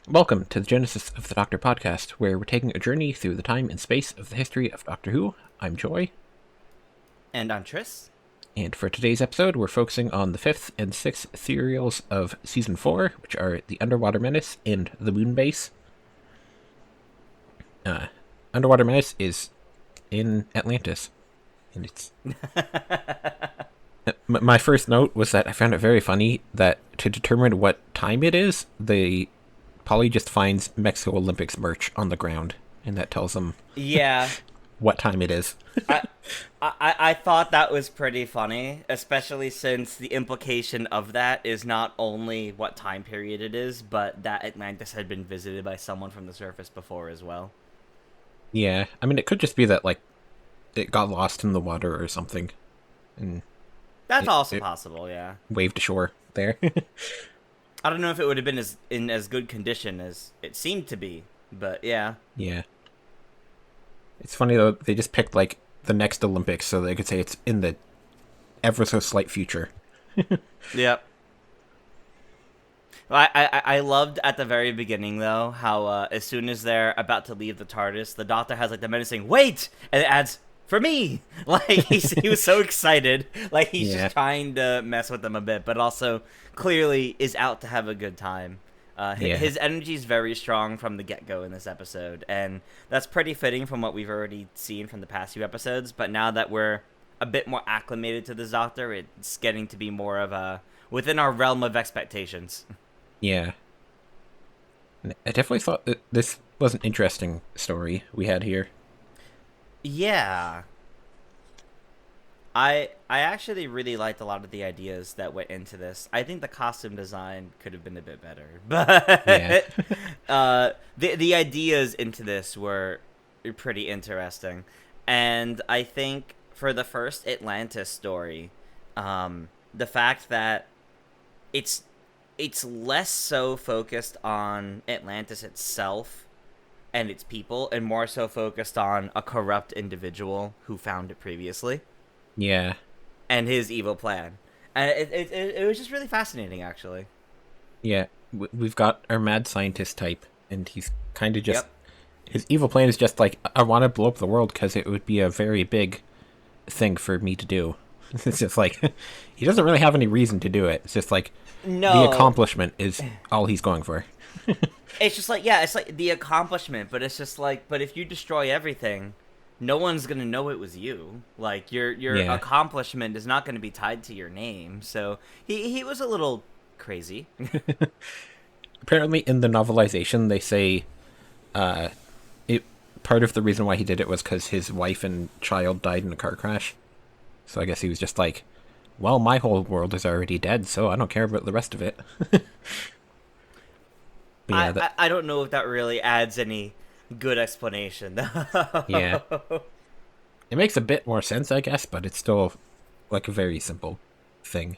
Welcome to the Genesis of the Doctor podcast, where we're taking a journey through the time and space of the history of Doctor Who. I'm Joy, And I'm Tris. and for today's episode, we're focusing on the fifth and sixth serials of season 4, which are The Underwater Menace and The Moonbase. Underwater Menace is in Atlantis, and it's my first note was that I found it very funny that to determine what time it is, Polly just finds Mexico Olympics merch on the ground, and that tells them Yeah, what time it is. I, I thought that was pretty funny, especially since the implication of that is not only what time period it is, but that Atlantis had been visited by someone from the surface before as well. Yeah, I mean, it could just be that, like, it got lost in the water or something, and That's it, also it possible, yeah. waved ashore there. I don't know if it would have been in as good condition as it seemed to be, but yeah. Yeah. It's funny, though, they just picked, like, the next Olympics so they could say it's in the ever so slight future. Yep. I loved at the very beginning though how as soon as they're about to leave the TARDIS, the Doctor has like the menacing wait, and it adds for me. Like he was so excited, like he's Yeah. just trying to mess with them a bit, but also clearly is out to have a good time. Yeah. His energy is very strong from the get go in this episode, and that's pretty fitting from what we've already seen from the past few episodes. But now that we're a bit more acclimated to this Doctor, it's getting to be more of a within our realm of expectations. Yeah. And I definitely thought that this was an interesting story we had here. Yeah. I actually really liked a lot of the ideas that went into this. I think the costume design could have been a bit better, Yeah. but the ideas into this were pretty interesting, and I think for the first Atlantis story, the fact that it's it's less so focused on Atlantis itself and its people, and more so focused on a corrupt individual who found it previously Yeah. and his evil plan. And it was just really fascinating, actually. Yeah. We've got our mad scientist type, and he's kind of just... Yep. His evil plan is just like, I want to blow up the world because it would be a very big thing for me to do. It's just like, he doesn't really have any reason to do it. It's just like, the No, accomplishment is all he's going for. it's just like, yeah, it's like the accomplishment, but it's just like, but if you destroy everything, no one's gonna know it was you. Like your Yeah. accomplishment is not gonna be tied to your name. So he was a little crazy. Apparently, in the novelization, they say it part of the reason why he did it was because his wife and child died in a car crash. So I guess he was just like, well, my whole world is already dead, so I don't care about the rest of it. But yeah, I don't know if that really adds any good explanation. yeah, it makes a bit more sense, I guess, but it's still like a very simple thing.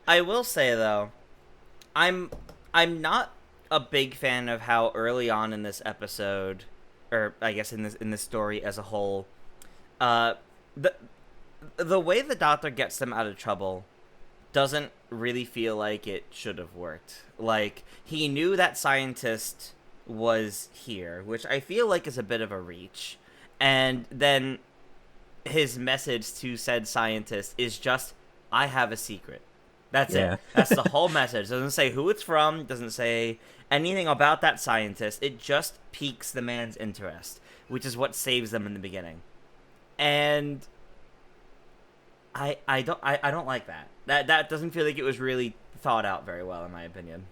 I will say though, I'm I'm not a big fan of how early on in this episode, or I guess in this story as a whole, uh, the the way the Doctor gets them out of trouble doesn't really feel like it should have worked. Like he knew that scientist was here, which I feel like is a bit of a reach, and then his message to said scientist is just, I have a secret. That's Yeah. it. That's the whole message. Doesn't say who it's from, doesn't say anything about that scientist. It just piques the man's interest, which is what saves them in the beginning. And I don't like that. That doesn't feel like it was really thought out very well in my opinion.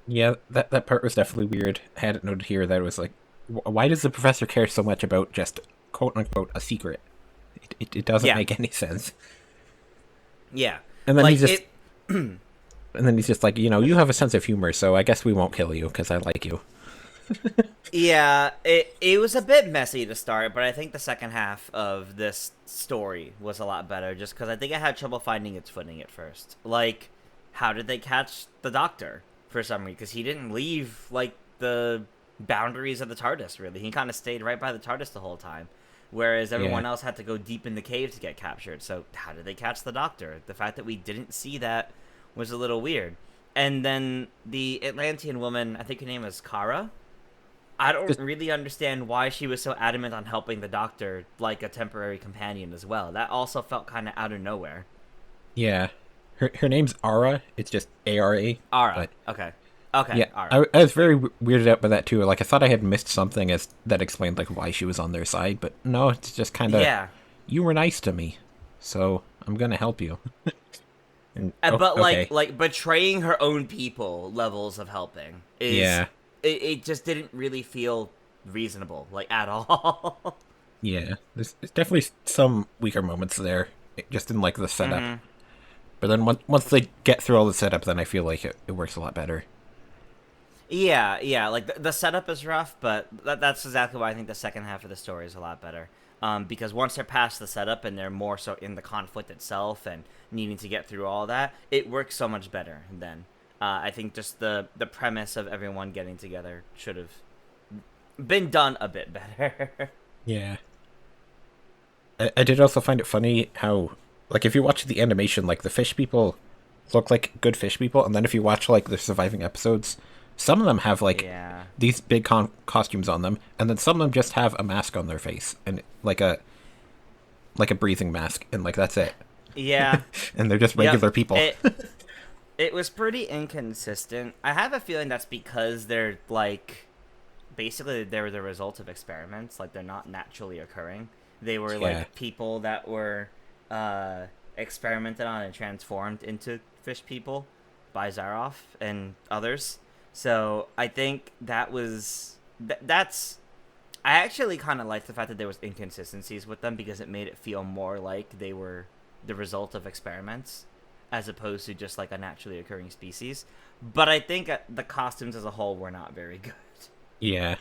Yeah, that part was definitely weird. I had it noted here that it was like, why does the professor care so much about just quote unquote a secret? It doesn't Yeah. make any sense. Yeah. And then Like he's just it and then he's just like, you have a sense of humor, so I guess we won't kill you because I like you. Yeah, it was a bit messy to start, but I think the second half of this story was a lot better just because I think I had trouble finding its footing at first. Like, how did they catch the Doctor for some reason? Because he didn't leave, like, the boundaries of the TARDIS, really. He kind of stayed right by the TARDIS the whole time, whereas everyone Yeah. else had to go deep in the cave to get captured. So, how did they catch the Doctor? The fact that we didn't see that was a little weird. And then the Atlantean woman, I think her name is Kara. I don't Just really understand why she was so adamant on helping the doctor like a temporary companion as well. That also felt kind of out of nowhere. yeah, her name's Ara. It's just Ara. Ara. But Okay. Okay, yeah, Ara. I was very weirded out by that too. Like I thought I had missed something as that explained like why she was on their side, but no, it's just kind of Yeah. you were nice to me, so I'm gonna help you. And oh, But okay, like betraying her own people levels of helping is yeah, it just didn't really feel reasonable like at all. yeah. There's definitely some weaker moments there, just in like the setup. Mhm. But then once they get through all the setup, then I feel like it works a lot better. Yeah, yeah. Like the setup is rough, but that's exactly why I think the second half of the story is a lot better. Because once they're past the setup and they're more so in the conflict itself and needing to get through all that, it works so much better. Then I think just the premise of everyone getting together should have been done a bit better. Yeah. I did also find it funny how, like, if you watch the animation, like, the fish people look like good fish people, and then if you watch, like, the surviving episodes, some of them have, like, Yeah. these big costumes on them, and then some of them just have a mask on their face, and, like a breathing mask, and, like, that's it. Yeah. And they're just Yep. regular people. It was pretty inconsistent. I have a feeling that's because they're like basically they were the result of experiments, like they're not naturally occurring. They were Yeah. like people that were experimented on and transformed into fish people by Zaroff and others. So I think that was that's I actually kind of liked the fact that there was inconsistencies with them because it made it feel more like they were the result of experiments as opposed to just like a naturally occurring species. But I think the costumes as a whole were not very good. Yeah.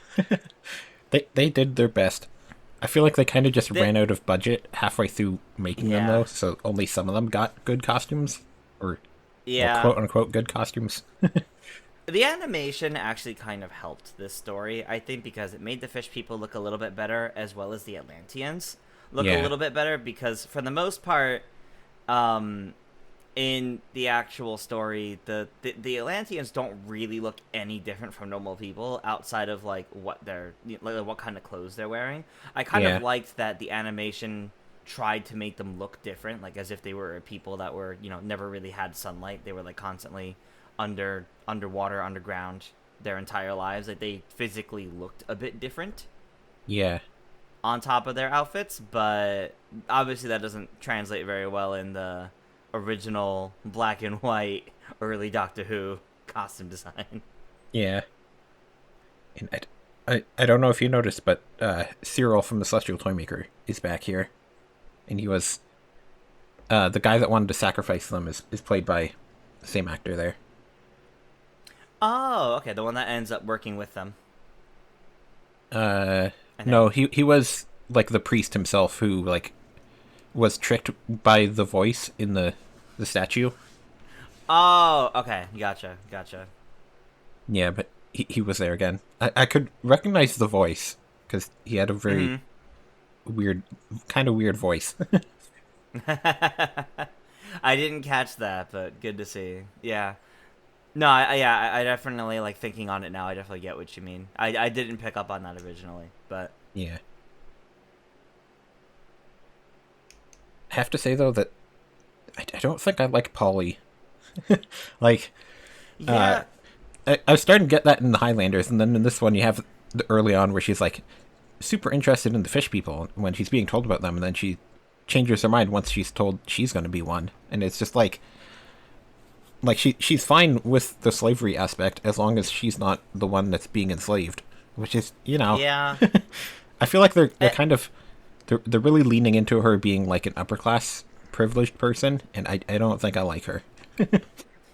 They did their best. I feel like they kind of just The, ran out of budget halfway through making them, yeah, though, so only some of them got good costumes. Or well, yeah. quote unquote good costumes. The animation actually kind of helped this story, I think, because it made the fish people look a little bit better, as well as the Atlanteans look a Yeah, little bit better. Because for the most part, um, in the actual story, the Atlanteans don't really look any different from normal people outside of like what they're like what kind of clothes they're wearing. I kind of yeah, liked that the animation tried to make them look different, like as if they were people that were never really had sunlight. They were like constantly underwater, underground their entire lives. Like they physically looked a bit different yeah, on top of their outfits, but obviously that doesn't translate very well in the original black and white early Doctor Who costume design. yeah. And I don't know if you noticed, but Cyril from the Celestial Toymaker is back here, and he was the guy that wanted to sacrifice them is played by the same actor there. Oh, okay, the one that ends up working with them, Uh, I think. no, he was like the priest himself who like was tricked by the voice in the statue. Oh, okay, gotcha. Yeah, but he was there again. I could recognize the voice because he had a very Mm-hmm. weird, kind of weird voice. I didn't catch that, but good to see. Yeah. No, I definitely like thinking on it now. I definitely get what you mean. I didn't pick up on that originally, but Yeah. I have to say though that I don't think I like Polly. Like, uh, yeah, I was starting to get that in the Highlanders, and then in this one you have the early on where she's like super interested in the fish people when she's being told about them, and then she changes her mind once she's told she's going to be one, and it's just like she's fine with the slavery aspect as long as she's not the one that's being enslaved, which is yeah. I feel like they're Eh, kind of they're really leaning into her being like an upper class privileged person, and I don't think I like her.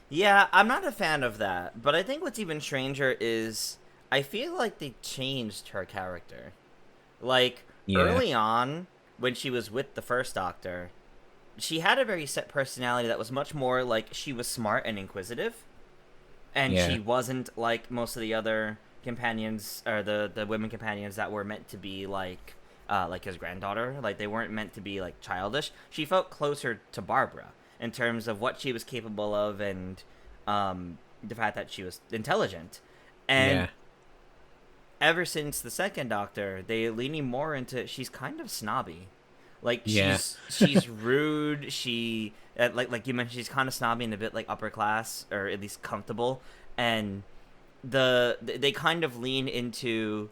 Yeah, I'm not a fan of that, but I think what's even stranger is I feel like they changed her character. Like Yeah, early on when she was with the first Doctor, she had a very set personality that was much more like she was smart and inquisitive, and yeah, she wasn't like most of the other companions or the women companions that were meant to be like his granddaughter. Like they weren't meant to be like childish. She felt closer to Barbara in terms of what she was capable of and the fact that she was intelligent. And Yeah. ever since the second Doctor, they leaning more into she's kind of snobby. Like Yeah. she's rude. She like you mentioned, she's kind of snobby and a bit like upper class, or at least comfortable. And they kind of lean into,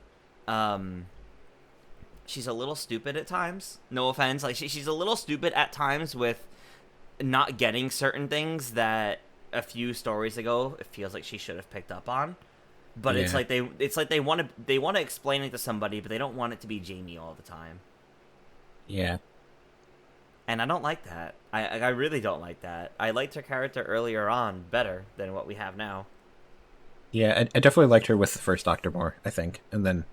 she's a little stupid at times. No offense, like she's a little stupid at times with not getting certain things that a few stories ago it feels like she should have picked up on. But Yeah. it's like they want to explain it to somebody, but they don't want it to be Jamie all the time. Yeah. And I don't like that. I really don't like that. I liked her character earlier on better than what we have now. Yeah, I definitely liked her with the first Doctor more, I think. And then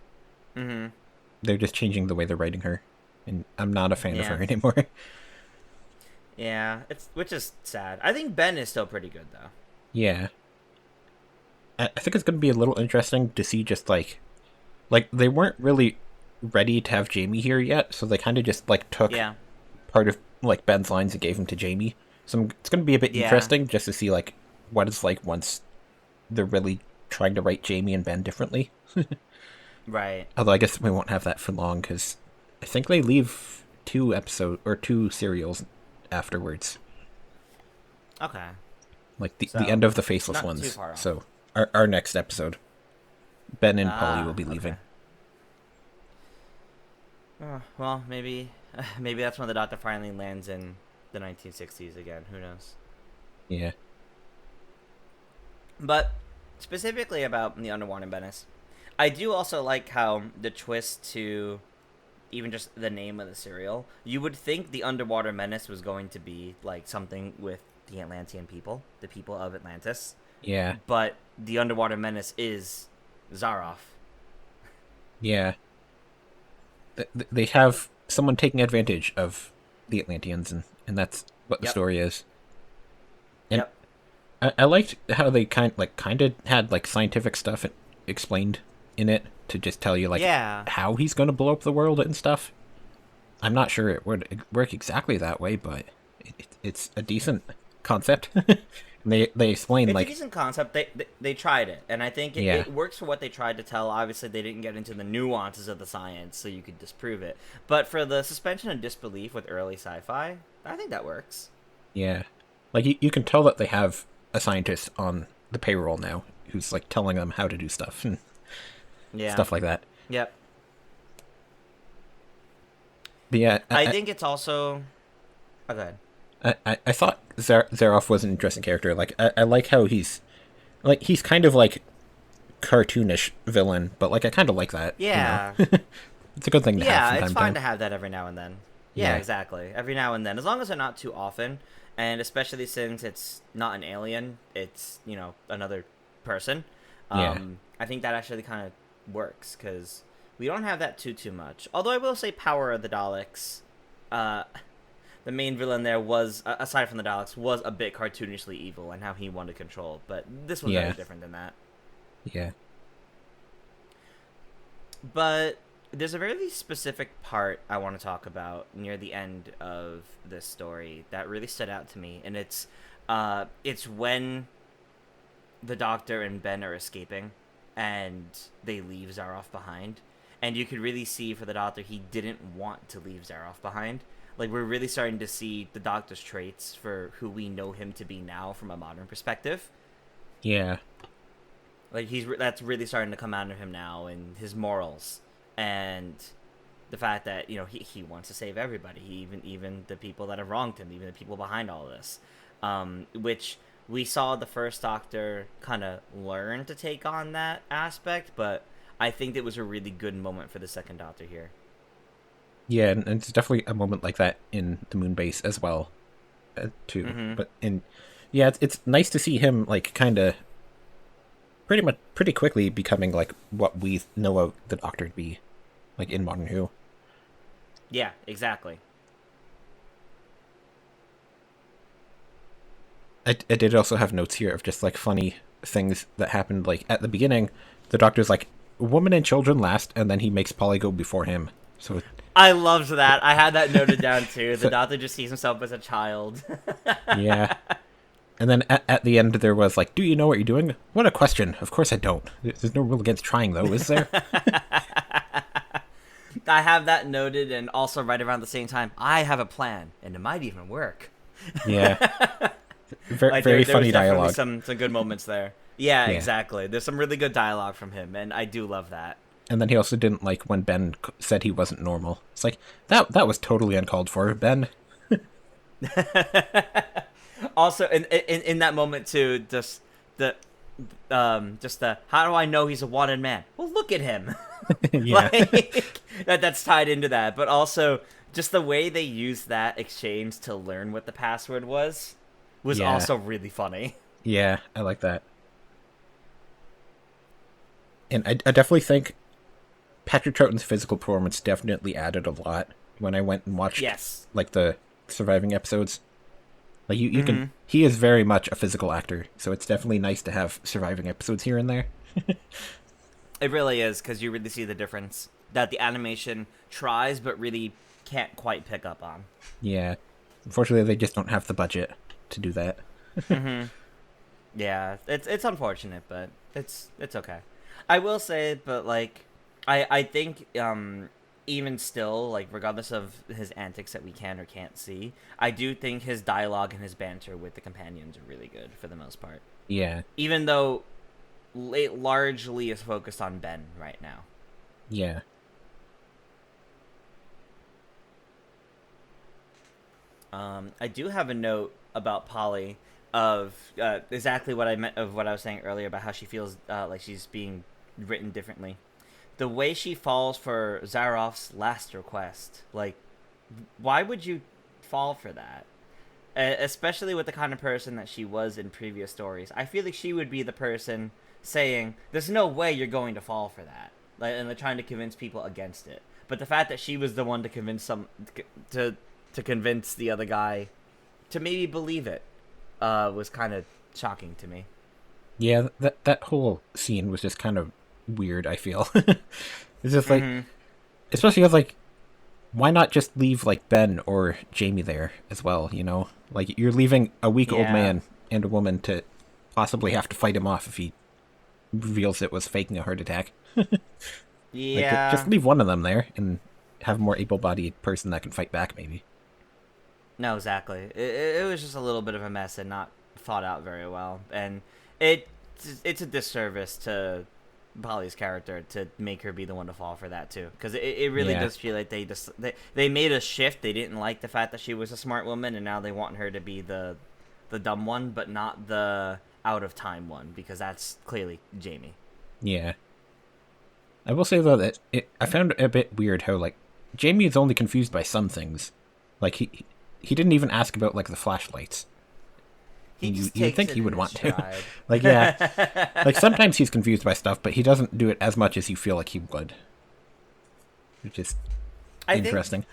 Mm-hmm. they're just changing the way they're writing her. And I'm not a fan of Yeah. her anymore. Yeah, which is sad. I think Ben is still pretty good though. Yeah. I think it's going to be a little interesting to see just like they weren't really ready to have Jamie here yet, so they kind of just like took Yeah. part of like Ben's lines and gave them to Jamie. So it's going to be a bit Yeah. interesting just to see like what it's like once they're really trying to write Jamie and Ben differently. Right. Although I guess we won't have that for long because I think they leave 2 serials afterwards, Okay. like the So, end of the Faceless not too ones. far off. So our next episode, Ben and Polly will be Okay. leaving. Oh, well, maybe maybe that's when the Doctor finally lands in the 1960s again. Who knows? Yeah. But specifically about the Underwater Menace, I do also like how the twist to even just the name of the serial. You would think the Underwater Menace was going to be like something with the Atlantean people, the people of Atlantis, Yeah. but the Underwater Menace is Zaroff. Yeah. They have someone taking advantage of the Atlanteans, and that's what the Yep. story is. And Yep. I liked how they kind of had like scientific stuff explained in it to just tell you like Yeah. how he's going to blow up the world and stuff. I'm not sure it would work exactly that way, but it's a decent concept. And they explain It's a like decent concept. They tried it, and I think Yeah. it works for what they tried to tell. Obviously, they didn't get into the nuances of the science, so you could disprove it. But for the suspension of disbelief with early sci-fi, I think that works. yeah, like you can tell that they have a scientist on the payroll now who's like telling them how to do stuff and Yeah. stuff like that. Yep. But yeah, I think it's also. Oh, go ahead. I thought Zaroff was an interesting character. Like I like how he's kind of like cartoonish villain, but like I kind of like that. you know? Yeah. It's a good thing to have Yeah, from it's time to fine time. to have that every now and then. Yeah, Yeah. exactly. Every now and then, as long as they're not too often, and especially since it's not an alien, it's another person. Yeah. I think that actually kind of works because we don't have that too much. Although I will say, Power of the Daleks, the main villain there was, aside from the Daleks, was a bit cartoonishly evil and how he wanted control. But this one's Yeah. very different than that. Yeah. But there's a very specific part I want to talk about near the end of this story that really stood out to me, and it's when the Doctor and Ben are escaping, and they leave Zaroff behind, and you could really see for the Doctor he didn't want to leave Zaroff behind. Like, we're really starting to see the Doctor's traits for who we know him to be now from a modern perspective. Yeah. Like, that's really starting to come out of him now, and his morals, and the fact that he wants to save everybody, even the people that have wronged him, even the people behind all this, which we saw the first Doctor kind of learn to take on that aspect, but I think it was a really good moment for the second Doctor here. Yeah, and it's definitely a moment like that in the Moonbase as well, too. Mhm. But yeah, it's nice to see him like kind of pretty quickly becoming like what we know of the Doctor to be, like in Modern Who. Yeah, exactly. I did also have notes here of just like funny things that happened. Like at the beginning, the Doctor's like, "Women and children last," and then he makes Polly go before him. So I loved that. I had that noted down too. The So- Doctor just sees himself as a child. yeah, And then at the end there was like, "Do you know what you're doing?" What a question. Of course I don't. There's no rule against trying, though, is there? I have that noted, and also right around the same time, I have a plan, and it might even work. Yeah. Like Very there's funny definitely dialogue. some good moments there. Yeah, Yeah. exactly. There's some really good dialogue from him, and I do love that. And then he also didn't like when Ben said he wasn't normal. It's like, that was totally uncalled for, Ben. Also, in that moment too, just the how do I know he's a wanted man? Well, look at him. Yeah. Like that's tied into that, but also just the way they used that exchange to learn what the password was Yeah. also really funny. Yeah, I like that. And I definitely think Patrick Troughton's physical performance definitely added a lot when I went and watched Yes. like the surviving episodes. Like you can he is very much a physical actor, so it's definitely nice to have surviving episodes here and there. It really is, because you really see the difference that the animation tries but really can't quite pick up on. Yeah. Unfortunately they just don't have the budget to do that. Yeah, it's unfortunate, but it's okay. I will say, but like, I think even still, like, regardless of his antics that we can or can't see, I do think his dialogue and his banter with the companions are really good for the most part. Yeah. Even though it largely is focused on Ben right now. Yeah. I do have a note about Polly of exactly what I meant of what I was saying earlier about how she feels like she's being written differently. The way she falls for Zarof's last request, like, why would you fall for that? Especially with the kind of person that she was in previous stories. I feel like she would be the person saying, "There's no way you're going to fall for that," like, and they're trying to convince people against it. But the fact that she was the one to convince to convince the other guy to maybe believe it was kind of shocking to me. Yeah, that whole scene was just kind of weird, I feel. It's just like, especially because, like, why not just leave, like, Ben or Jamie there as well, you know? Like, you're leaving a weak-old Yeah. man and a woman to possibly have to fight him off if he reveals it was faking a heart attack. Like, Yeah. just leave one of them there and have a more able-bodied person that can fight back, maybe. No, exactly. It was just a little bit of a mess and not thought out very well, and it's a disservice to Polly's character to make her be the one to fall for that too, because it really Yeah. does feel like they made a shift. They didn't like the fact that she was a smart woman, and now they want her to be the dumb one, but not the out of time one, because that's clearly Jamie. Yeah. I will say, though, that I found it a bit weird how, like, Jamie is only confused by some things. Like, he didn't even ask about, like, the flashlights. You'd think he would want to. Like, yeah. Like, sometimes he's confused by stuff, but he doesn't do it as much as you feel like he would. Which is interesting.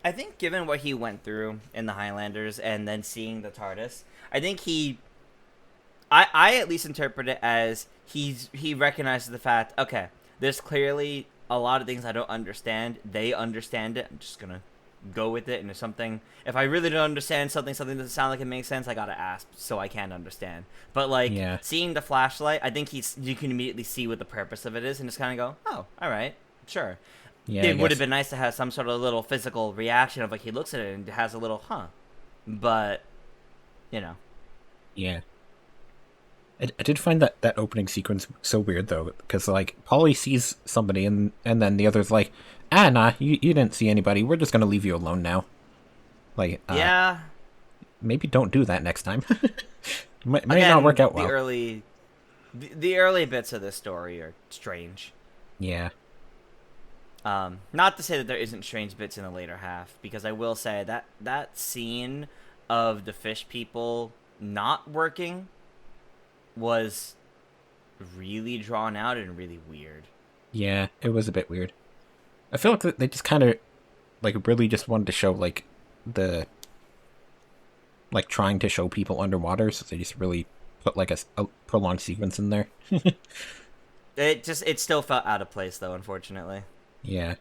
I think given what he went through in the Highlanders and then seeing the TARDIS, I think I at least interpret it as he recognizes the fact, okay, there's clearly a lot of things I don't understand. They understand it. I'm just gonna go with it. And if I really don't understand something doesn't sound like it makes sense, I gotta ask so I can understand. But like, Yeah. seeing the flashlight, I think you can immediately see what the purpose of it is and just kind of go, oh, all right, sure. Yeah, I It would guess. have been nice to have some sort of little physical reaction of like he looks at it and has a little but you know. Yeah. I did find that opening sequence so weird, though, because, like, Polly sees somebody, and then the other's like, nah, you didn't see anybody. We're just going to leave you alone now. Like, Yeah. maybe don't do that next time. Might Again, not work out well. The early bits of this story are strange. Yeah. Not to say that there isn't strange bits in the later half, because I will say that scene of the fish people not working was really drawn out and really weird. Yeah, it was a bit weird. I feel like they just kind of, like, really just wanted to show, like, like, trying to show people underwater, so they just really put, like, a prolonged sequence in there. It still felt out of place, though, unfortunately. Yeah.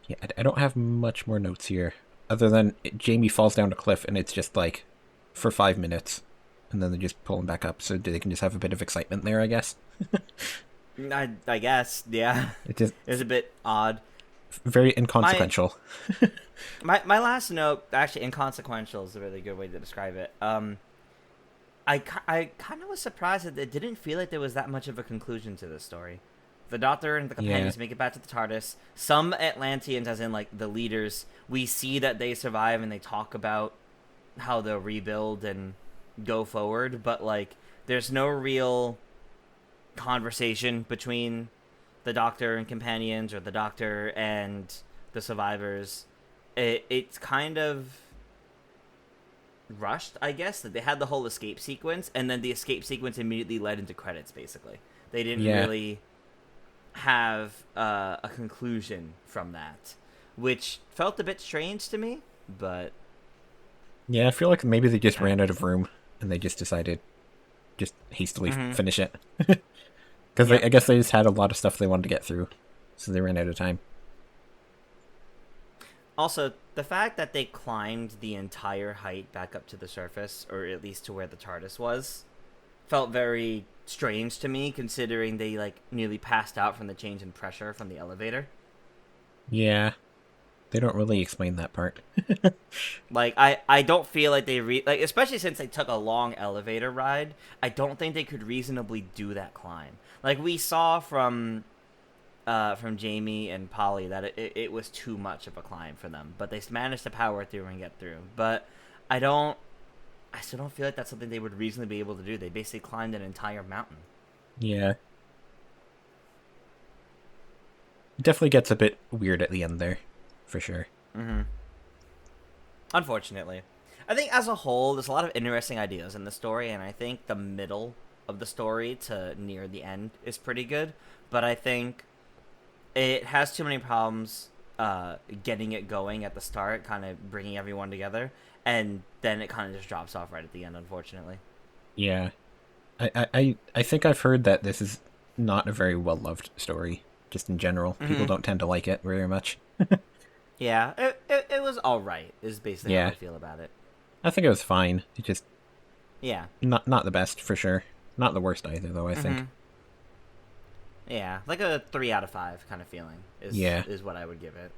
Yeah, I don't have much more notes here. other than Jamie falls down a cliff and it's just like for 5 minutes, and then they just pull him back up so they can just have a bit of excitement there, I guess. I guess, yeah. It just It was a bit odd. very inconsequential. My last note, actually, inconsequential is a really good way to describe it. I kind of was surprised that it didn't feel like there was that much of a conclusion to this story. The Doctor and the companions make it back to the TARDIS. Some Atlanteans, as in like the leaders, we see that they survive and they talk about how they'll rebuild and go forward, but like there's no real conversation between the Doctor and companions or the Doctor and the survivors. It's kind of rushed, I guess, that they had the whole escape sequence, and then the escape sequence immediately led into credits, basically. They didn't really have a conclusion from that, which felt a bit strange to me, but... Yeah, I feel like maybe they just ran out of room, and they just decided just hastily finish it. Because I guess they just had a lot of stuff they wanted to get through, so they ran out of time. Also, the fact that they climbed the entire height back up to the surface, or at least to where the TARDIS was, felt very strange to me, considering they like nearly passed out from the change in pressure from the elevator. Yeah, they don't really explain that part. Like, I don't feel like they like, especially since they took a long elevator ride, I don't think they could reasonably do that climb. Like we saw from Jamie and Polly that it was too much of a climb for them, but they managed to power through and get through. But I still don't feel like that's something they would reasonably be able to do. They basically climbed an entire mountain. Yeah. It definitely gets a bit weird at the end there, for sure. Unfortunately. I think as a whole, there's a lot of interesting ideas in the story, and I think the middle of the story to near the end is pretty good, but I think it has too many problems getting it going at the start, kind of bringing everyone together, and then it kind of just drops off right at the end, unfortunately. Yeah. I think I've heard that this is not a very well-loved story, just in general. People don't tend to like it very much. Yeah, it was alright, is basically how I feel about it. I think it was fine. It just... Yeah. Not the best, for sure. Not the worst either, though, I think. Yeah, like a 3 out of 5 kind of feeling is what I would give it.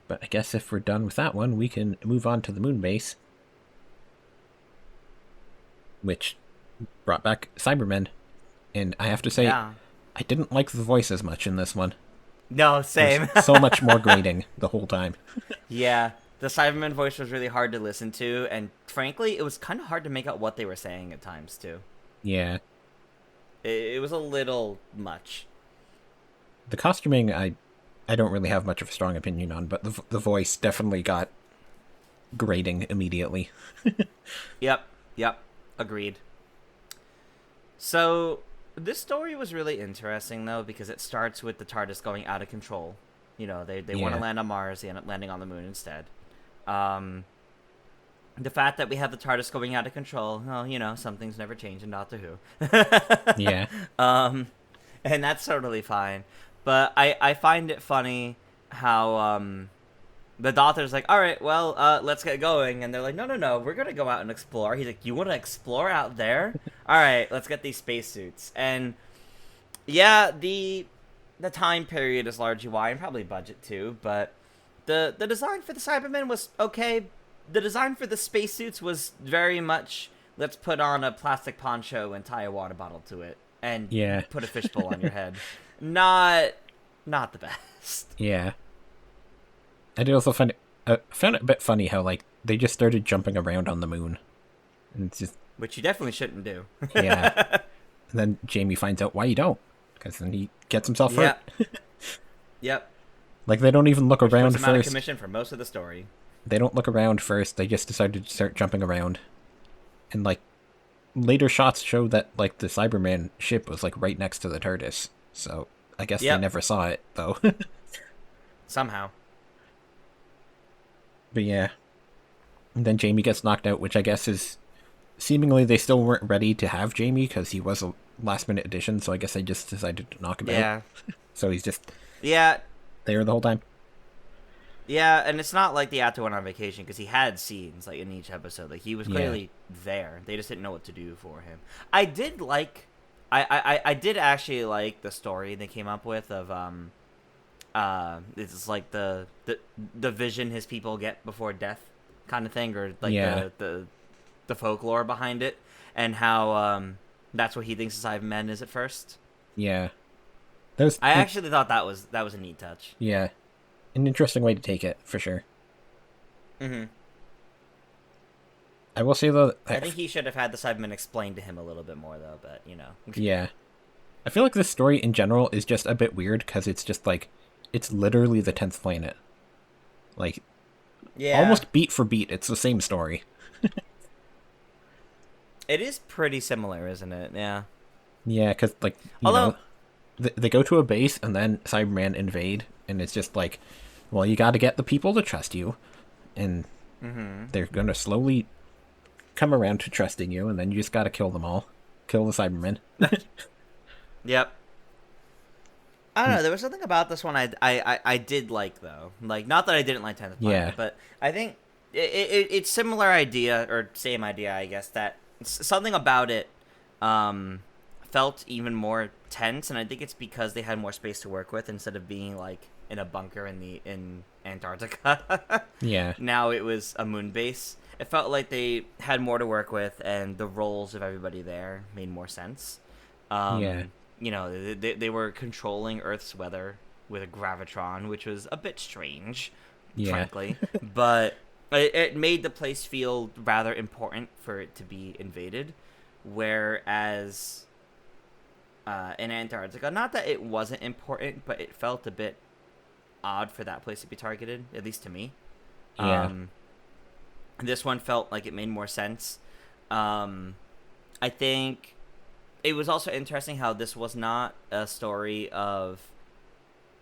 But I guess if we're done with that one, we can move on to the Moonbase, which brought back Cybermen. And I have to say, I didn't like the voice as much in this one. No, same. So much more grating the whole time. Yeah, the Cyberman voice was really hard to listen to, and frankly, it was kind of hard to make out what they were saying at times, too. Yeah. It was a little much. The costuming, I don't really have much of a strong opinion on, but the voice definitely got grating immediately. Yep, agreed. So, this story was really interesting, though, because it starts with the TARDIS going out of control. You know, they want to land on Mars, they end up landing on the moon instead. The fact that we have the TARDIS going out of control, well, you know, some things never change in Doctor Who. Yeah. And that's totally fine. But I find it funny how the Doctor's like, all right, well, let's get going. And they're like, no, we're going to go out and explore. He's like, you want to explore out there? All right, let's get these spacesuits. And yeah, the time period is largely why, and probably budget too, but the design for the Cybermen was okay. The design for the spacesuits was very much, let's put on a plastic poncho and tie a water bottle to it and put a fishbowl on your head. Not the best. Yeah. I did also found it a bit funny how, like, they just started jumping around on the moon. And it's just... Which you definitely shouldn't do. Yeah. And then Jamie finds out why you don't. Because then he gets himself hurt. Yep. Like, they don't even look around first. Out of first. commission for most of the story. They don't look around first. They just decided to start jumping around. And, like, later shots show that, like, the Cyberman ship was, like, right next to the TARDIS. So, I guess they never saw it, though. Somehow. But yeah. And then Jamie gets knocked out, which I guess is... Seemingly they still weren't ready to have Jamie, because he was a last-minute addition, so I guess they just decided to knock him out. So he's just... Yeah. There the whole time. Yeah, and it's not like the actor went on vacation because he had scenes like in each episode. Like he was Yeah, clearly there. They just didn't know what to do for him. I did like, I did actually like the story they came up with of it's like the vision his people get before death kind of thing, or like yeah, the folklore behind it, and how that's what he thinks the Cybermen is at first. yeah. That was I actually thought that was a neat touch. yeah, an interesting way to take it for sure. Mm-hmm. I will say though, I think he should have had the Cybermen explain to him a little bit more though, but you know. yeah, I feel like this story in general is just a bit weird because it's just like it's literally the 10th planet, like Yeah. almost beat for beat. It's the same story. It is pretty similar, isn't it? Yeah. Yeah, because like Although, they go to a base and then Cybermen invade, and it's just like, well, you got to get the people to trust you, and they're gonna slowly come around to trusting you, and then you just got to kill them all, kill the Cybermen. yep. I don't know. There was something about this one I did like though. Like, not that I didn't like 10th Planet, Yeah. but I think it's similar idea or same idea, I guess. That something about it felt even more tense, and I think it's because they had more space to work with instead of being like in a bunker in Antarctica. Yeah, Now it was a moon base. It felt like they had more to work with, and the roles of everybody there made more sense. Yeah. You know, they were controlling Earth's weather with a gravitron, which was a bit strange, Yeah. frankly. But it made the place feel rather important for it to be invaded. Whereas in Antarctica, not that it wasn't important, but it felt a bit odd for that place to be targeted, at least to me. Yeah. This one felt like it made more sense. I think it was also interesting how this was not a story of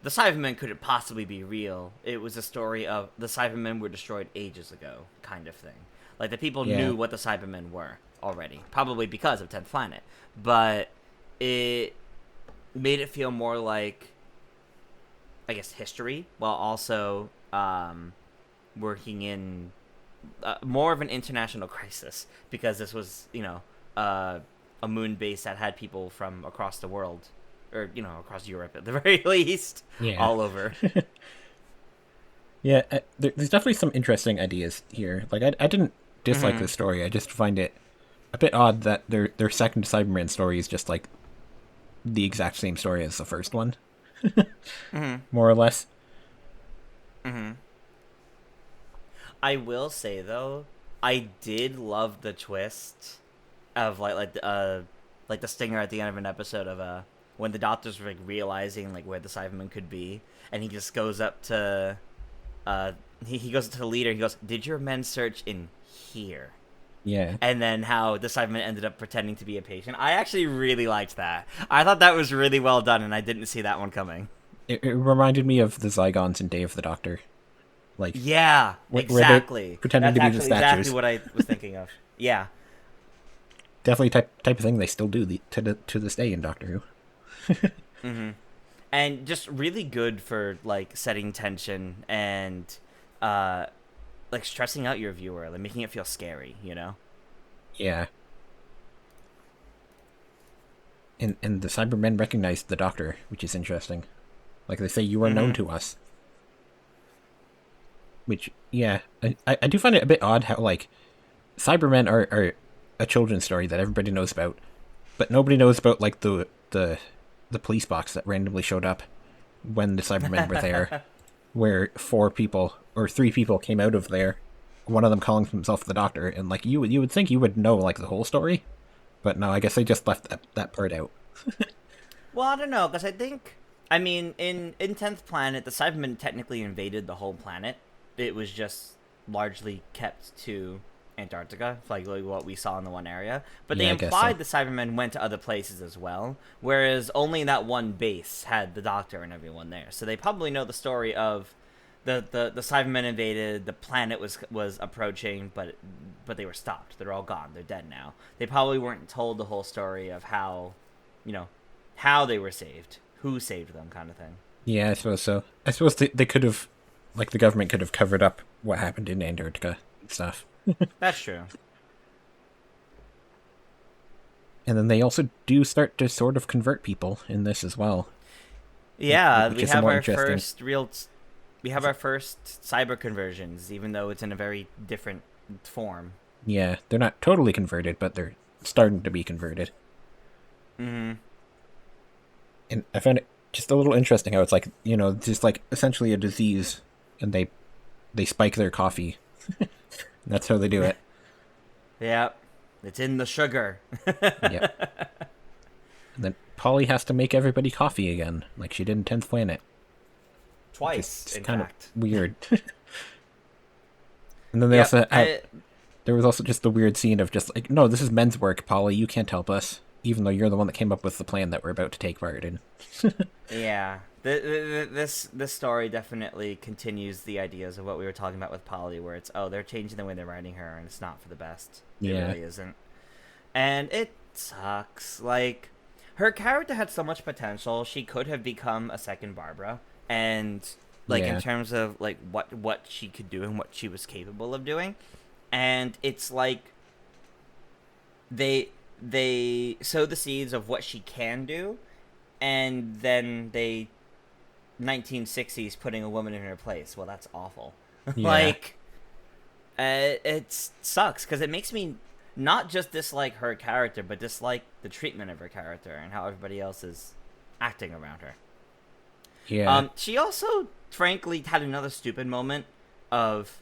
the Cybermen couldn't possibly be real. It was a story of the Cybermen were destroyed ages ago, kind of thing. Like the people Yeah. knew what the Cybermen were already, probably because of 10th Planet. But it made it feel more like, I guess, history, while also working in more of an international crisis, because this was, you know, a moon base that had people from across the world, or you know, across Europe at the very least, Yeah. all over. Yeah, there's definitely some interesting ideas here. Like, I didn't dislike this story. I just find it a bit odd that their second Cyberman story is just like the exact same story as the first one, more or less. I will say though, I did love the twist of like the stinger at the end of an episode of when the doctor's like realizing like where the Cyberman could be, and he just goes up to he goes to the leader. He goes, "Did your men search in here?" Yeah, And then how the Cyberman ended up pretending to be a patient. I actually really liked that. I thought that was really well done, and I didn't see that one coming. it reminded me of the Zygons in Day of the Doctor. Like, Yeah, where they're exactly. pretending That's to be the actually statues. exactly what I was thinking of. Yeah. Definitely type of thing they still do to this day in Doctor Who. And just really good for like setting tension and like stressing out your viewer, like making it feel scary, you know? Yeah. And the Cybermen recognized the Doctor, which is interesting. Like, they say, you are known to us. Which, yeah, I do find it a bit odd how, like, Cybermen are a children's story that everybody knows about, but nobody knows about, like, the police box that randomly showed up when the Cybermen were there, where 4 people, or 3 people came out of there, one of them calling himself the Doctor, and, like, you would think you would know, like, the whole story, but no, I guess they just left that part out. Well, I don't know, because I think, I mean, in 10th Planet, the Cybermen technically invaded the whole planet. It was just largely kept to Antarctica, like what we saw in the one area. But they Yeah, I guess implied so. the Cybermen went to other places as well, whereas only that one base had the Doctor and everyone there. So they probably know the story of the Cybermen invaded, the planet was approaching, but they were stopped. They're all gone. They're dead now. They probably weren't told the whole story of how, you know, how they were saved, who saved them, kind of thing. Yeah, I suppose so. I suppose they could have Like the government could have covered up what happened in Antarctica and stuff. That's true. And then they also do start to sort of convert people in this as well, Yeah, which is somewhat interesting. we have our first cyber conversions, even though it's in a very different form. Yeah, they're not totally converted, but they're starting to be converted. Mm-hmm. And I found it just a little interesting how it's like, just like essentially a disease, and they spike their coffee. That's how they do it. Yep. It's in the sugar. Yep. And then Polly has to make everybody coffee again, like she did in 10th Planet. Twice, in kind fact. of weird. And then they also there was also just the weird scene of just like, no, this is men's work, Polly. You can't help us, even though you're the one that came up with the plan that we're about to take part in. Yeah. This story definitely continues the ideas of what we were talking about with Polly, where it's, oh, they're changing the way they're writing her, and it's not for the best. It really isn't. And it sucks. Like, her character had so much potential. She could have become a second Barbara, and like in terms of like what she could do and what she was capable of doing. And it's like they sow the seeds of what she can do, and then they 1960s putting a woman in her place. Well, that's awful. Yeah. Like, it sucks because it makes me not just dislike her character, but dislike the treatment of her character and how everybody else is acting around her. Yeah. She also, frankly, had another stupid moment of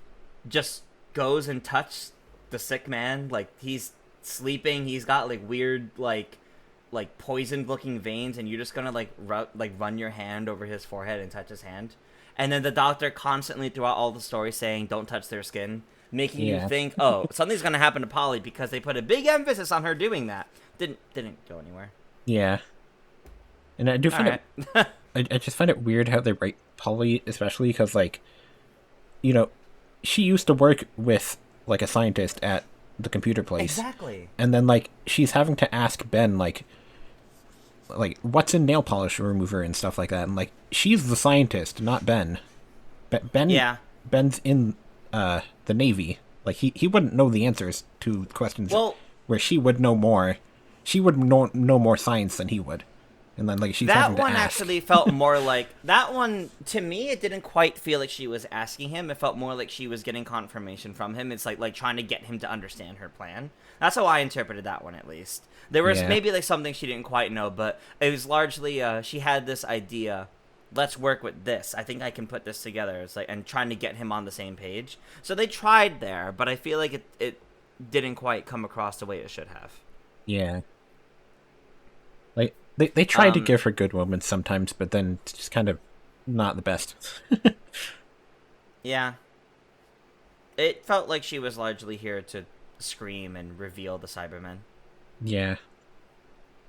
just goes and touches the sick man. Like, he's sleeping. He's got, like, weird, like poisoned-looking veins, and you're just gonna, like, run your hand over his forehead and touch his hand. And then the doctor constantly throughout all the story saying, don't touch their skin, making you think, oh, something's gonna happen to Polly because they put a big emphasis on her doing that. Didn't go anywhere. Yeah. And I do find it... I just find it weird how they write Polly, especially because, like, she used to work with, like, a scientist at the computer place. Exactly. And then, like, she's having to ask Ben, like, what's in nail polish remover and stuff like that. And, like, she's the scientist, not Ben. Ben's in the Navy. Like, he wouldn't know the answers to questions where she would know more. She would know more science than he would. And then, like, she's having to ask. That one actually felt more like... That one, to me, it didn't quite feel like she was asking him. It felt more like she was getting confirmation from him. It's like trying to get him to understand her plan. That's how I interpreted that one, at least. There was maybe, like, something she didn't quite know, but it was largely, she had this idea, let's work with this. I think I can put this together. It's like, and trying to get him on the same page. So they tried there, but I feel like it didn't quite come across the way it should have. Yeah. Like, they try to give her good moments sometimes, but then it's just kind of not the best. Yeah. It felt like she was largely here to scream and reveal the Cybermen. Yeah.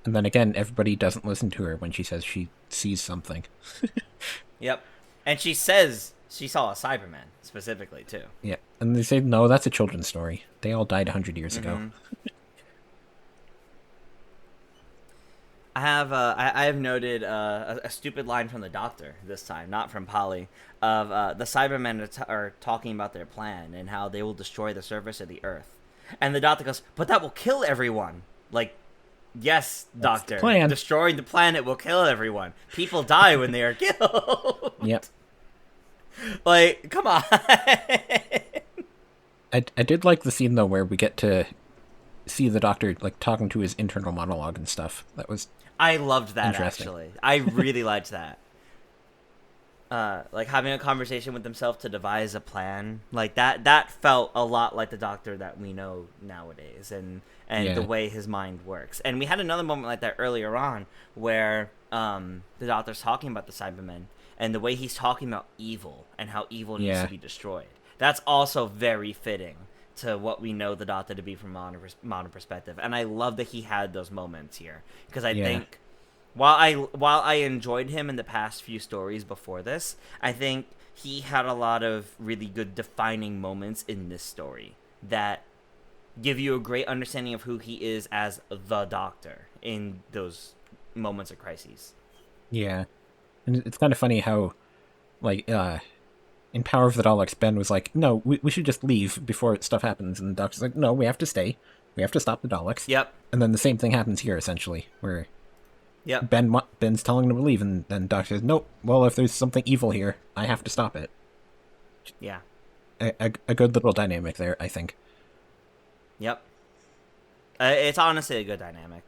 And then again, everybody doesn't listen to her when she says she sees something. Yep. And she says she saw a Cyberman, specifically, too. Yeah. And they say, no, that's a children's story. They all died 100 years ago. I have noted a stupid line from the Doctor this time, not from Polly, of the Cybermen are talking about their plan and how they will destroy the surface of the Earth. And the Doctor goes, but that will kill everyone. Like, yes, Doctor. The plan. Destroying the planet will kill everyone. People die when they are killed. Yep. Like, come on. I did like the scene, though, where we get to see the Doctor, like, talking to his internal monologue and stuff. That was... I loved that, actually. I really liked that. Like, having a conversation with himself to devise a plan. Like, that felt a lot like the Doctor that we know nowadays, and the way his mind works. And we had another moment like that earlier on, where the Doctor's talking about the Cybermen, and the way he's talking about evil, and how evil needs to be destroyed. That's also very fitting to what we know the Doctor to be from modern perspective. And I love that he had those moments here, because I think while I enjoyed him in the past few stories before this, I think he had a lot of really good defining moments in this story that give you a great understanding of who he is as the Doctor in those moments of crises. Yeah. And it's kind of funny how, like, in Power of the Daleks, Ben was like, no, we should just leave before stuff happens. And the Doctor's like, no, we have to stay. We have to stop the Daleks. Yep. And then the same thing happens here, essentially, where Yep. Ben's telling them to leave, and then Doctor says, nope, well, if there's something evil here, I have to stop it. Yeah. A good little dynamic there, I think. Yep. It's honestly a good dynamic.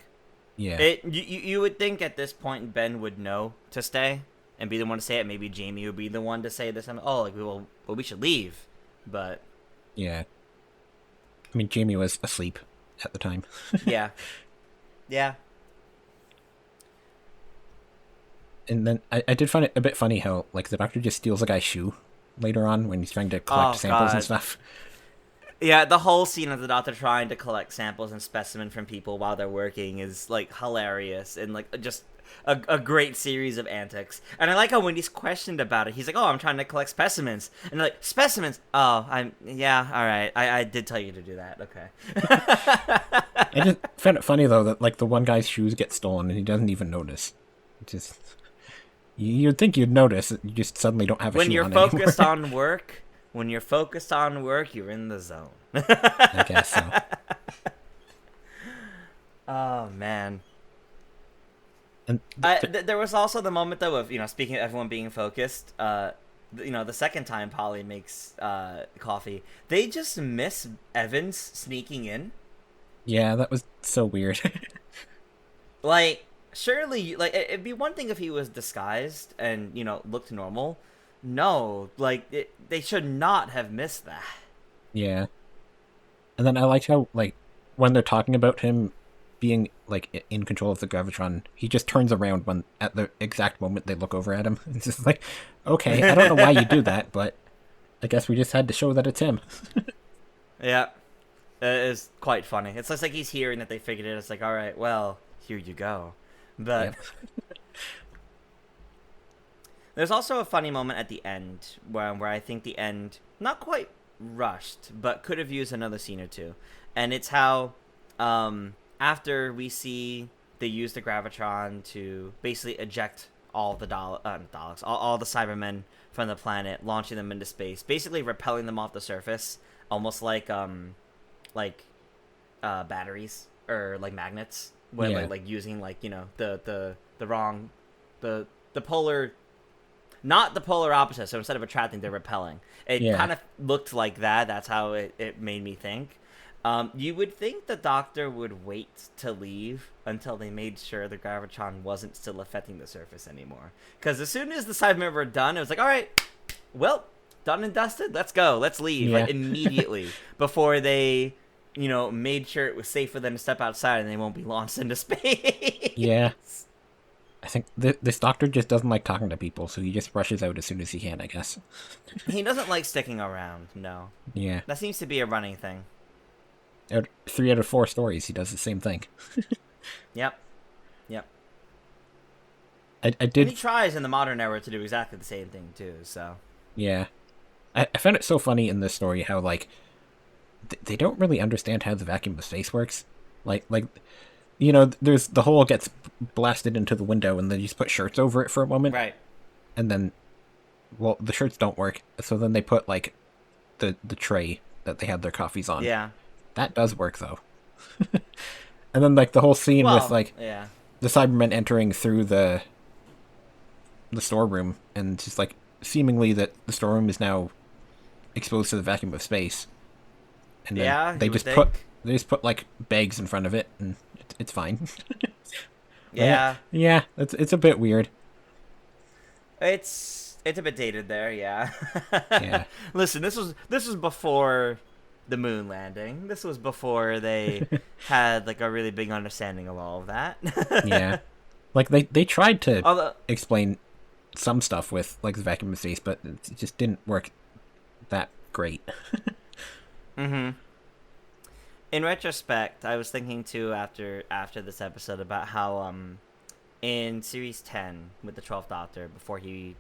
Yeah. You would think at this point Ben would know to stay and be the one to say it. Maybe Jamie would be the one to say this. Oh, like we should leave, but Yeah. I mean, Jamie was asleep at the time. yeah, yeah, And then I did find it a bit funny how, like, the Doctor just steals a guy's shoe later on when he's trying to collect samples God. and stuff. yeah. The whole scene of the Doctor trying to collect samples and specimen from people while they're working is like hilarious and like just a great series of antics. And I like how when he's questioned about it, he's like, "Oh, I'm trying to collect specimens," and they're like, "Specimens? Oh, yeah, all right. I did tell you to do that. Okay." I just found it funny, though, that, like, the one guy's shoes get stolen and he doesn't even notice. Just... You'd think you'd notice, you just suddenly don't have a When shoe you're on focused anymore. on work, when you're focused on work, you're in the zone. I guess so. Oh man. And There was also the moment though of speaking of everyone being focused. The second time Polly makes coffee, they just miss Evans sneaking in. yeah, that was so weird. Like surely, like it'd be one thing if he was disguised and looked normal. No, like they should not have missed that. Yeah. And then I liked how, like, when they're talking about him being, like, in control of the Gravitron, he just turns around when at the exact moment they look over at him. It's just like, okay, I don't know why you do that, but I guess we just had to show that it's him. Yeah, it is quite funny. It's just like he's hearing that they figured it. It's like, all right, well, here you go. But Yep. there's also a funny moment at the end where I think the end not quite rushed, but could have used another scene or two. And it's how after we see they use the Gravitron to basically eject all the Daleks, all the Cybermen from the planet, launching them into space, basically repelling them off the surface, almost like batteries or like magnets, where Yeah. like using the wrong the polar, not the polar opposite. So instead of attracting, they're repelling. It Yeah. kind of looked like that. That's how it made me think. You would think the Doctor would wait to leave until they made sure the Gravitron wasn't still affecting the surface anymore. Because as soon as the Cybermen were done, it was like, all right, well, done and dusted. Let's go. Let's leave. Yeah. Like immediately before they, made sure it was safe for them to step outside and they won't be launched into space. Yeah. I think this Doctor just doesn't like talking to people, so he just rushes out as soon as he can, I guess. He doesn't like sticking around. No, Yeah. that seems to be a running thing. 3 out of 4 stories, he does the same thing. Yep. Yep. I And he did... tries in the modern era to do exactly the same thing too. So Yeah. I found it so funny in this story how, like, they don't really understand how the vacuum of space works. Like, there's the hole gets blasted into the window, and then you just put shirts over it for a moment, right. and then, well, the shirts don't work, so then they put, like, the tray that they had their coffees on. Yeah. That does work, though. And then, like, the whole scene Well, with, like, yeah. the Cybermen entering through the storeroom, and just, like, seemingly that the storeroom is now exposed to the vacuum of space. And then Yeah, they you would just put think. like bags in front of it, and it's fine. Yeah. Yeah, it's a bit weird. It's a bit dated there, yeah. Yeah. Listen, this was before the moon landing. This was before they had like a really big understanding of all of that. Yeah, like they tried to Although, explain some stuff with like the vacuum of space, but it just didn't work that great. in retrospect, I was thinking too after this episode about how in series 10 with the 12th Doctor, before he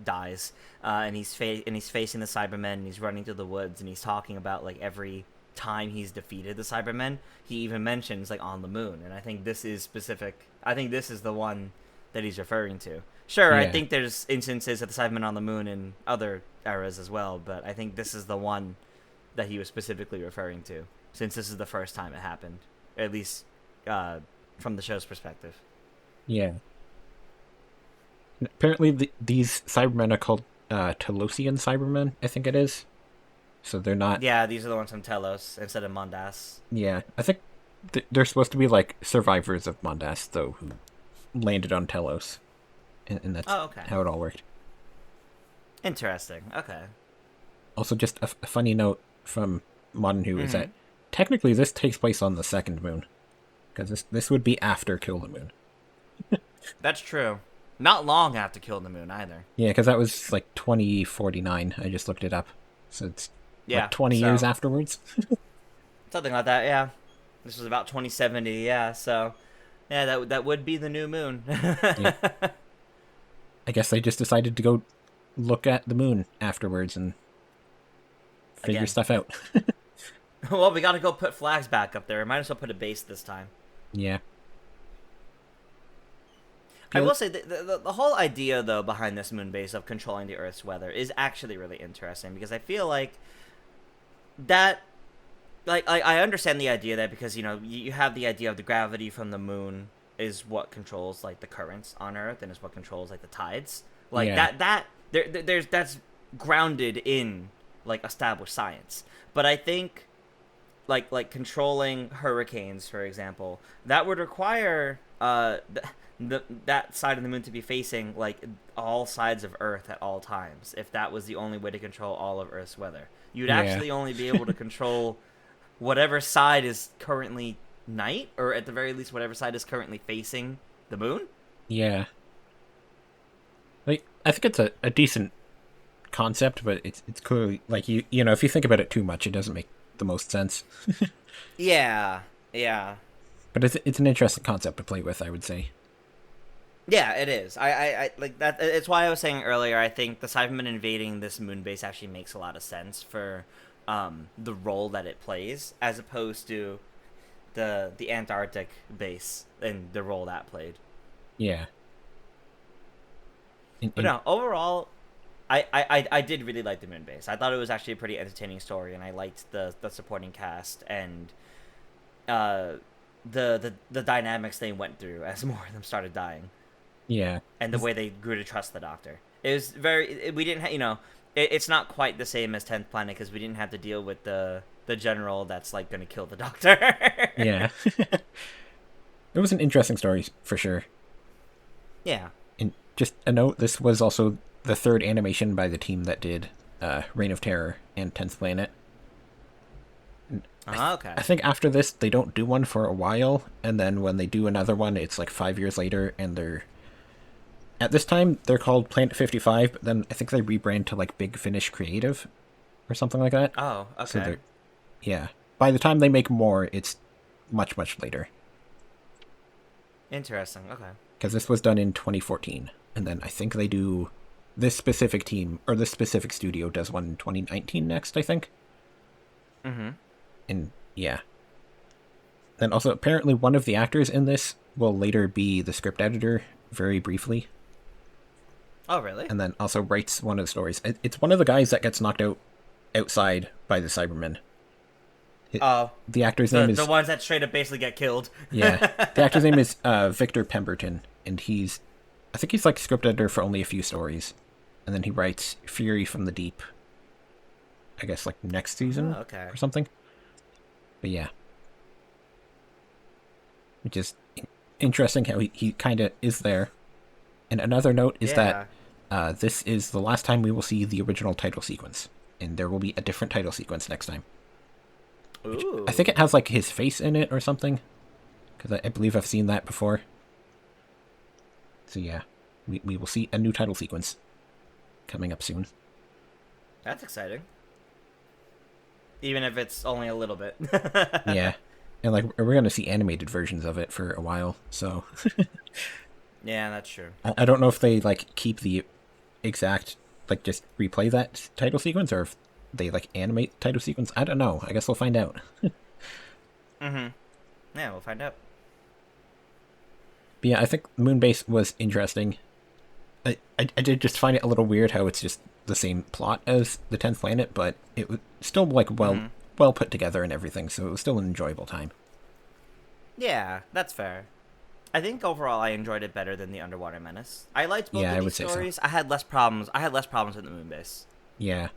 dies, and he's facing the Cybermen, and he's running through the woods, and he's talking about like every time he's defeated the Cybermen, he even mentions like on the moon, and I think this is specific. I think this is the one that he's referring to, Sure, I Yeah. think there's instances of the Cybermen on the moon in other eras as well, but I think this is the one that he was specifically referring to, since this is the first time it happened, at least uh, from the show's perspective. Yeah. Apparently, these Cybermen are called Telosian Cybermen, I think it is. So they're not. Yeah, these are the ones from Telos instead of Mondas. Yeah, I think they're supposed to be like survivors of Mondas, though, who landed on Telos, and that's Oh, okay. how it all worked. Interesting. Okay. Also, just a funny note from Modern Who is Mm-hmm. that technically this takes place on the second moon, because this would be after Kill the Moon. That's true. Not long after Kill the Moon either. Yeah, because that was like 2049. I just looked it up, so it's Yeah. like 20 So years afterwards. something like that. Yeah. This was about 2070. Yeah. So yeah, that would be the new moon. Yeah, I guess they just decided to go look at the moon afterwards and figure Again. stuff out. Well, we got to go put flags back up there. We might as well put a base this time. Yeah. I will say the whole idea though behind this moon base of controlling the Earth's weather is actually really interesting because I feel like that I understand the idea that because you have the idea of the gravity from the moon is what controls like the currents on Earth and is what controls like the tides like Yeah. there's that's grounded in like established science, but I think like controlling hurricanes for example that would require that side of the moon to be facing like all sides of Earth at all times. If that was the only way to control all of Earth's weather, you'd Yeah. actually only be able to control whatever side is currently night, or at the very least, whatever side is currently facing the moon. Yeah. Like, I think it's a decent concept, but it's clearly like you know if you think about it too much, it doesn't make the most sense. Yeah, yeah, But it's an interesting concept to play with, I would say. yeah. It is. I like that. It's why I was saying earlier. I think the Cybermen invading this moon base actually makes a lot of sense for the role that it plays, as opposed to the Antarctic base and the role that played. Yeah. But no, overall, I did really like the moon base. I thought it was actually a pretty entertaining story, and I liked the supporting cast and the dynamics they went through as more of them started dying, Yeah. and the way they grew to trust the Doctor. It was very. We didn't, it's not quite the same as 10th Planet because we didn't have to deal with the general that's like gonna kill the Doctor. Yeah. It was an interesting story for sure. Yeah. And just a note, this was also the third animation by the team that did Reign of Terror and 10th Planet. Okay. I think after this, they don't do one for a while, and then when they do another one, it's like 5 years later, and they're... At this time, they're called Planet 55, but then I think they rebrand to like Big Finish Creative or something like that. Oh, So okay. they're... Yeah. By the time they make more, it's much, much later. Interesting. Okay. Because this was done in 2014, and then I think they do... This specific team, or this specific studio does one in 2019 next, I think. Mm-hmm. And yeah. Then also, apparently one of the actors in this will later be the script editor, very briefly. Oh, really? And then also writes one of the stories. It's one of the guys that gets knocked out outside by the Cybermen. Oh, The actor's name is... the ones that straight up basically get killed. Yeah. The actor's name is Victor Pemberton, and he's... I think he's like script editor for only a few stories. And then he writes Fury from the Deep, I guess like next season Oh, okay. or something. But yeah. Which is interesting how he kind of is there. And another note is that this is the last time we will see the original title sequence. And there will be a different title sequence next time. Ooh. I think it has like his face in it or something. Because I believe I've seen that before. So yeah, we will see a new title sequence coming up soon. That's exciting. Even if it's only a little bit. Yeah. And like we're going to see animated versions of it for a while. So Yeah, that's true. I don't know if they like keep the exact like just replay that title sequence or if they like animate the title sequence. I don't know. I guess we'll find out. Mm-hmm. Yeah, we'll find out. But yeah, I think Moonbase was interesting. I did just find it a little weird how it's just the same plot as the 10th Planet, but it was still like Hmm. well put together and everything, so it was still an enjoyable time. Yeah, that's fair. I think overall I enjoyed it better than the Underwater Menace. I liked both Yeah, of I these would say so. stories. I had less problems. I had less problems with the Moonbase. Yeah.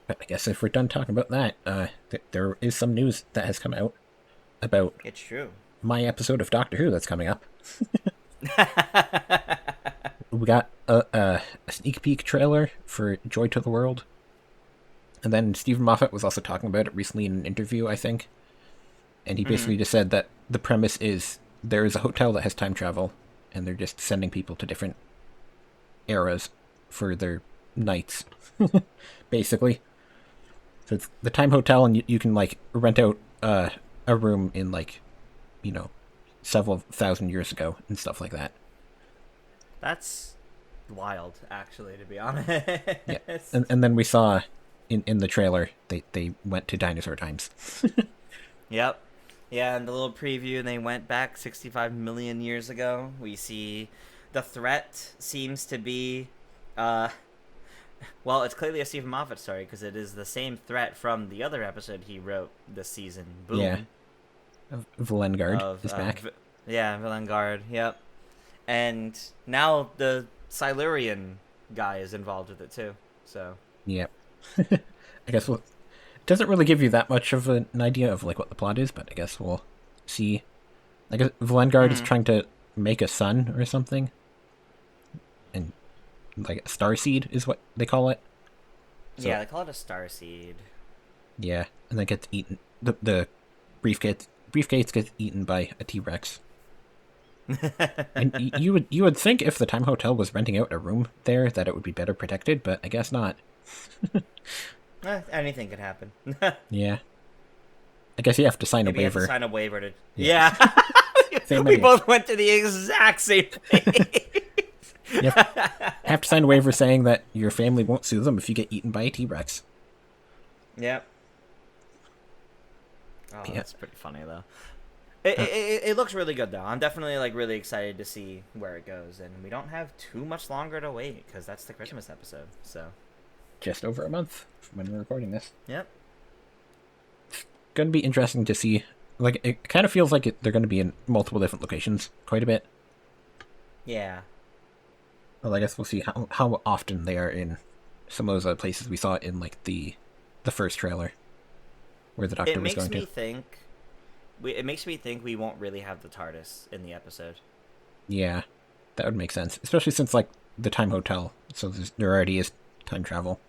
But I guess if we're done talking about that, there is some news that has come out about It's true. my episode of Doctor Who that's coming up. We got a sneak peek trailer for Joy to the World. And then Stephen Moffat was also talking about it recently in an interview, I think. And he Hmm. basically just said that the premise is there is a hotel that has time travel, and they're just sending people to different eras for their nights, basically. So it's the time hotel, and you can like rent out a room in like, you know, several thousand years ago and stuff like that. That's wild, actually, to be Yeah, honest. and then we saw in the trailer they went to dinosaur times. Yep. Yeah, in the little preview, they went back 65 million years ago. We see the threat seems to be, uh, well, it's clearly a Stephen Moffat story because it is the same threat from the other episode he wrote this season, Yeah, Boom, Valengard of, is back. yeah, Villengard, yep. And now the Silurian guy is involved with it too, so. Yep. I guess we'll. It doesn't really give you that much of an idea of like what the plot is, but I guess we'll see. I guess Valengard is Hmm. trying to make a son or something, and like a star seed is what they call it. So Yeah, they call it a starseed. yeah, and then gets eaten. The briefcase gets eaten by a T Rex. And you would think if the Time Hotel was renting out a room there that it would be better protected, but I guess not. Anything could happen. Yeah, I guess you have to sign a Maybe you have to waiver. sign a waiver to. Yeah, Yeah. same We idea. both went to the exact same place. You have to sign a waiver saying that your family won't sue them if you get eaten by a T Rex. Yep. Oh, Yeah. that's pretty funny though. It looks really good though. I'm definitely like really excited to see where it goes, and we don't have too much longer to wait because that's the Christmas episode. So. Just over a month from when we're recording this. Yep. Going to be interesting to see. Like, it kind of feels like they're going to be in multiple different locations quite a bit. Yeah. Well, I guess we'll see how often they are in some of those other places we saw in like the first trailer, where the Doctor It was makes going me to. think. It makes me think we won't really have the TARDIS in the episode. Yeah, that would make sense, especially since like the Time Hotel, so there already is time travel.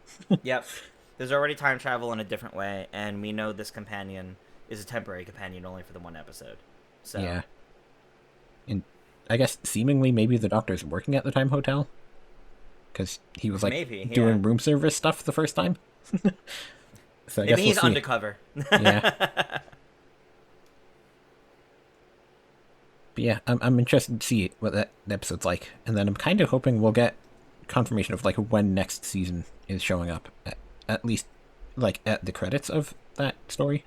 Yep. There's already time travel in a different way, and we know this companion is a temporary companion only for the one episode. So. Yeah, and I guess seemingly maybe the Doctor's working at the Time Hotel, because he was like Maybe, doing yeah. room service stuff the first time. So I Maybe guess we'll he's see. undercover. Yeah. But yeah, I'm interested to see what that episode's like, and then I'm kind of hoping we'll get confirmation of like when next season is showing up, at least like at the credits of that story.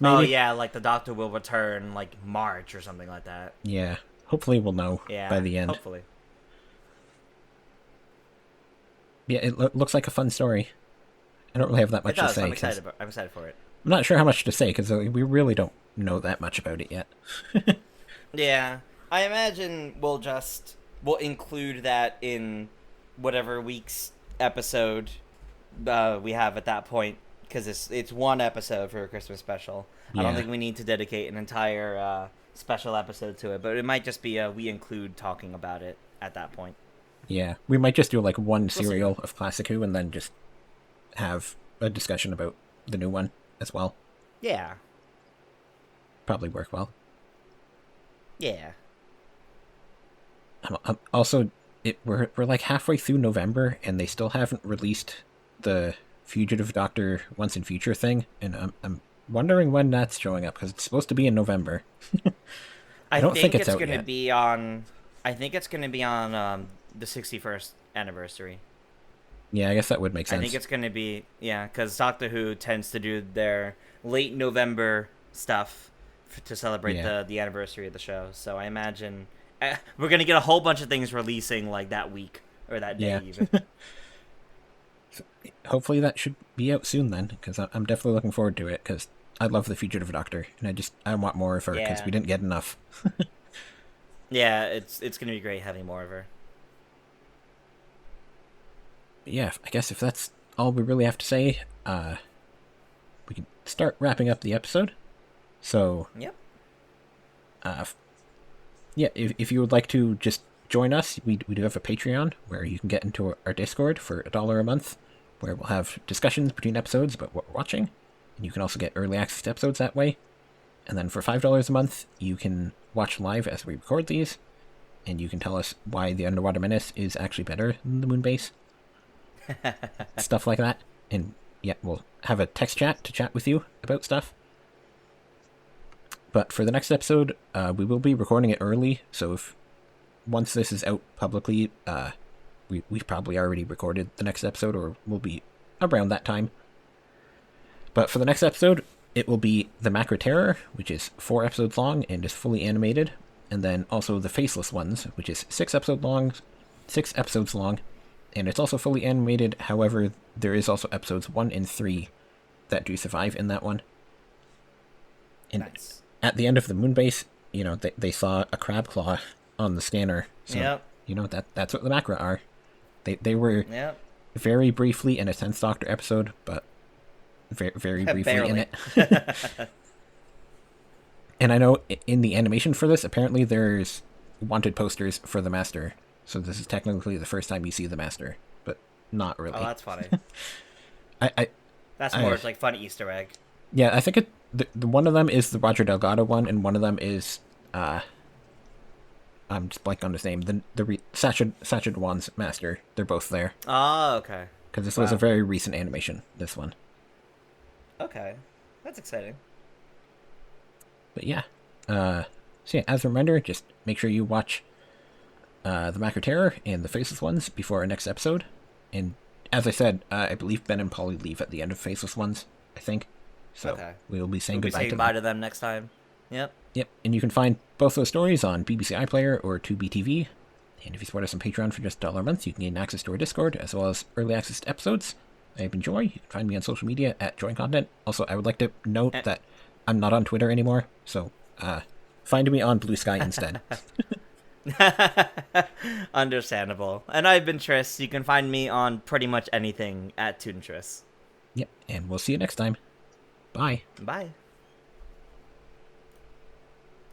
Oh Maybe. yeah, like the Doctor will return like March or something like that. Yeah. Hopefully we'll know Yeah, by the end. hopefully. Yeah, it looks like a fun story. I don't really have that It much to does. say. I'm 'Cause excited. I'm excited for it. I'm not sure how much to say because we really don't know that much about it yet. Yeah, I imagine we'll include that in whatever week's episode we have at that point because it's one episode for a Christmas special. I don't Yeah. think we need to dedicate an entire special episode to it, but it might just be we include talking about it at that point. Yeah, we might just do like one see. serial of Classic Who and then just have a discussion about the new one as well. Yeah, Probably work well. yeah. Also, we're like halfway through November and they still haven't released the Fugitive Doctor Once in Future thing, and I'm wondering when that's showing up because it's supposed to be in November. I don't think it's out gonna yet. be on. I think it's gonna be on the 61st anniversary. Yeah, I guess that would make sense. I think it's gonna be because Doctor Who tends to do their late November stuff to celebrate Yeah. the anniversary of the show. So I imagine We're gonna get a whole bunch of things releasing like that week or that day Yeah. even. Hopefully that should be out soon then, because I'm definitely looking forward to it, because I love the Fugitive Doctor, and I want more of her, because Yeah. we didn't get enough. Yeah, it's gonna be great having more of her. But yeah, I guess if that's all we really have to say, we can start wrapping up the episode. So, Yep. uh, yeah, if you would like to just join us, we do have a Patreon where you can get into our Discord for $1 a month, where we'll have discussions between episodes about what we're watching, and you can also get early access to episodes that way. And then for $5 a month, you can watch live as we record these, and you can tell us why the Underwater Menace is actually better than the Moonbase. Stuff like that. And yeah, we'll have a text chat to chat with you about stuff. But for the next episode, we will be recording it early, so if once this is out publicly, we've probably already recorded the next episode, or will be around that time. But for the next episode, it will be The Macro Terror, which is 4 episodes long and is fully animated, and then also The Faceless Ones, which is 6 episodes long, and it's also fully animated. However, there is also episodes 1 and 3 that do survive in that one. And Nice. at the end of the Moonbase, they saw a crab claw on the scanner. So, Yep. That's what the macra are. They were Yep. very briefly in a 10th Doctor episode, but very, very briefly Barely. in it. And I know in the animation for this, apparently there's wanted posters for the Master. So this is technically the first time you see the Master, but not really. Oh, that's funny. I That's more like fun Easter egg. Yeah, I think the one of them is the Roger Delgado one, and one of them is I'm just blanking on his name. The Sacha Dhawan's Master. They're both there Oh, okay. because this was a very recent animation. This one, Okay, that's exciting. but yeah. So yeah, as a reminder, just make sure you watch the Macro Terror and the Faceless Ones before our next episode. And as I said, I believe Ben and Polly leave at the end of Faceless Ones. I think. So Okay. we will be saying We'll be goodbye saying to goodbye them. to them next time. Yep. Yep, and you can find both those stories on BBC iPlayer or 2BTV. And if you support us on Patreon for just $1 a month, you can gain access to our Discord, as well as early access to episodes. I hope you enjoy. You can find me on social media at Join Content. Also, I would like to note that I'm not on Twitter anymore, so find me on Blue Sky instead. Understandable. And I've been Tris. You can find me on pretty much anything at Toon Tris. Yep, and we'll see you next time. Bye. Bye.